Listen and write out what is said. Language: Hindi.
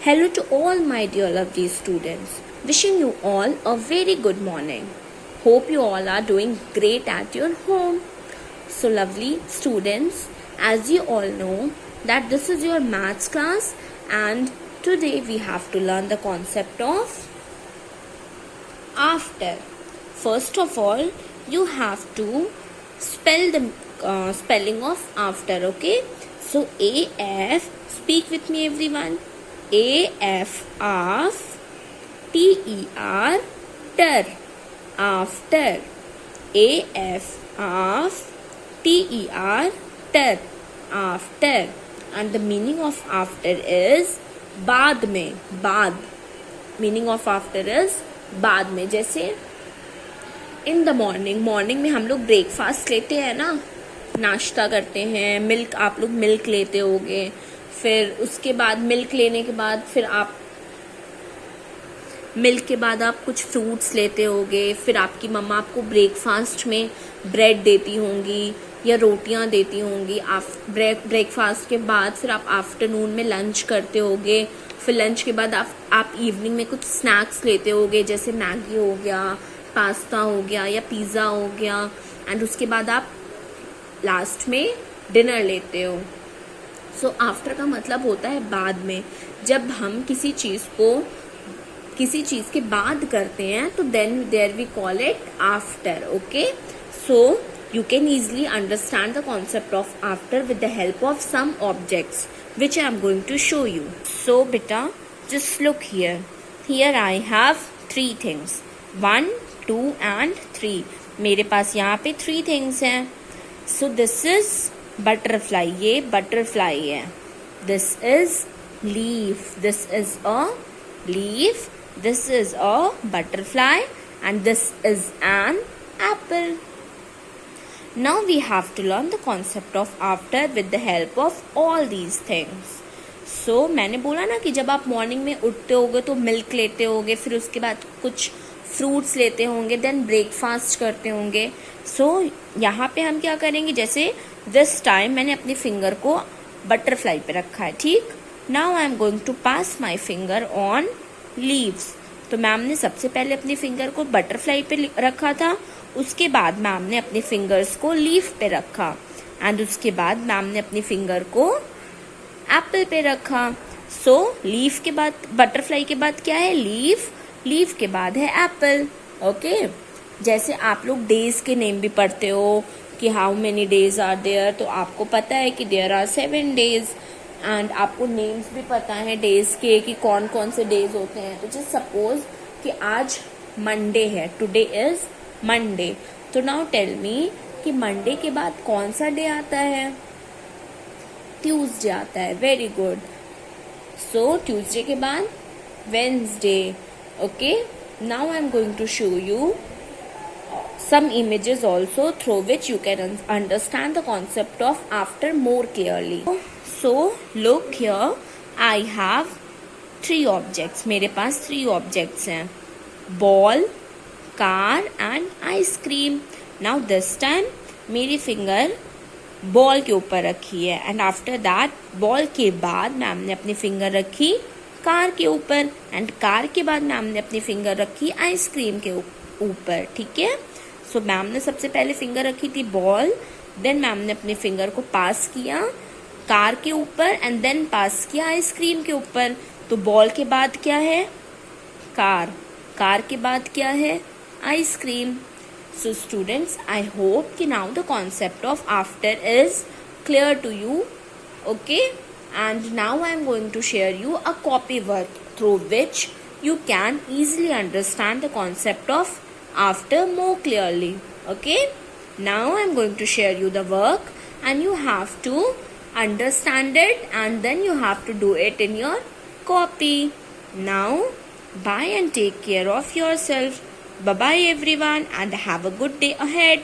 Hello to all my dear lovely students. Wishing you all a very good morning. Hope you all are doing great at your home. So lovely students, as you all know that this is your maths class and today we have to learn the concept of after. First of all, you have to spell the spelling of after, okay? So AF, speak with me everyone. AF of TER ter after. AF of TER ter after. And the meaning of after is बाद में. बाद meaning of after is बाद में. जैसे इन द मॉर्निंग में हम लोग ब्रेकफास्ट लेते हैं ना, नाश्ता करते हैं. मिल्क, आप लोग मिल्क लेते होगे. फिर उसके बाद मिल्क लेने के बाद फिर आप मिल्क के बाद आप कुछ फ्रूट्स लेते होगे. फिर आपकी मम्मा आपको ब्रेकफास्ट में ब्रेड देती होंगी या रोटियां देती होंगी. ब्रेकफास्ट के बाद फिर आप आफ्टरनून में लंच करते होगे. फिर लंच के बाद आप इवनिंग में कुछ स्नैक्स लेते होगे, जैसे मैगी हो गया, पास्ता हो गया या पिज़्ज़ा हो गया. एंड उसके बाद आप लास्ट में डिनर लेते हो. सो आफ्टर का मतलब होता है बाद में. जब हम किसी चीज़ के बाद करते हैं तो then there we call it after. Okay, so you can easily understand the concept of after with the help of some objects which I am going to show you. So beta, just look here. Here I have 3 things. 1, 2 and 3. मेरे पास यहाँ पे 3 things हैं. So this is butterfly. ये butterfly है. This is leaf. This is a leaf. This is a butterfly and this is an apple. Now we have to learn the concept of after with the help of all these things. So मैंने बोला ना कि जब आप मॉर्निंग में उठते होगे तो मिल्क लेते होगे, फिर उसके बाद कुछ फ्रूट्स लेते होंगे, देन ब्रेकफास्ट करते होंगे. सो यहाँ पे हम क्या करेंगे, जैसे दिस टाइम मैंने अपनी फिंगर को बटरफ्लाई पे रखा है. ठीक, now I am going to pass my finger on leaves. तो मैम ने सबसे पहले अपनी फिंगर को बटरफ्लाई पे रखा था, उसके बाद मैम ने अपने फिंगर्स को लीफ पे रखा एंड उसके बाद मैम ने अपनी फिंगर को एप्पल पे रखा. सो लीफ के बाद, बटरफ्लाई के बाद क्या है, लीफ. लीफ के बाद है एप्पल. ओके, जैसे आप लोग डेज के नेम भी पढ़ते हो कि how many days are there, तो आपको पता है कि देयर आर 7 days एंड आपको नेम्स भी पता है डेज के कि कौन कौन से डेज होते हैं. तो जस्ट सपोज कि आज मंडे है, टुडे इज मंडे. तो नाउ टेल मी कि मंडे के बाद कौन सा डे आता है, ट्यूसडे आता है. Very good. सो ट्यूसडे के बाद Wednesday. Okay, now I am going to show you some images also through which you can understand the concept of after more clearly. So look here, I have 3 objects. मेरे पास 3 objects हैं, ball, car and ice cream. Now this time मेरी फिंगर बॉल के ऊपर रखी है एंड आफ्टर दैट बॉल के बाद मैम ने अपनी फिंगर रखी कार के ऊपर एंड कार के बाद मैम ने अपनी फिंगर रखी आइसक्रीम के ऊपर. ठीक है, सो मैम ने सबसे पहले फिंगर रखी थी बॉल, देन मैम ने अपनी फिंगर को पास किया कार के ऊपर एंड देन पास किया आइसक्रीम के ऊपर. तो बॉल के बाद क्या है, कार. कार के बाद क्या है, ice cream. So students, I hope कि now the concept of after is clear to you. Okay, and now I am going to share you a copy work through which you can easily understand the concept of after more clearly. Okay, now I am going to share you the work and you have to understand it and then you have to do it in your copy. Now bye and take care of yourself. Bye bye everyone and have a good day ahead.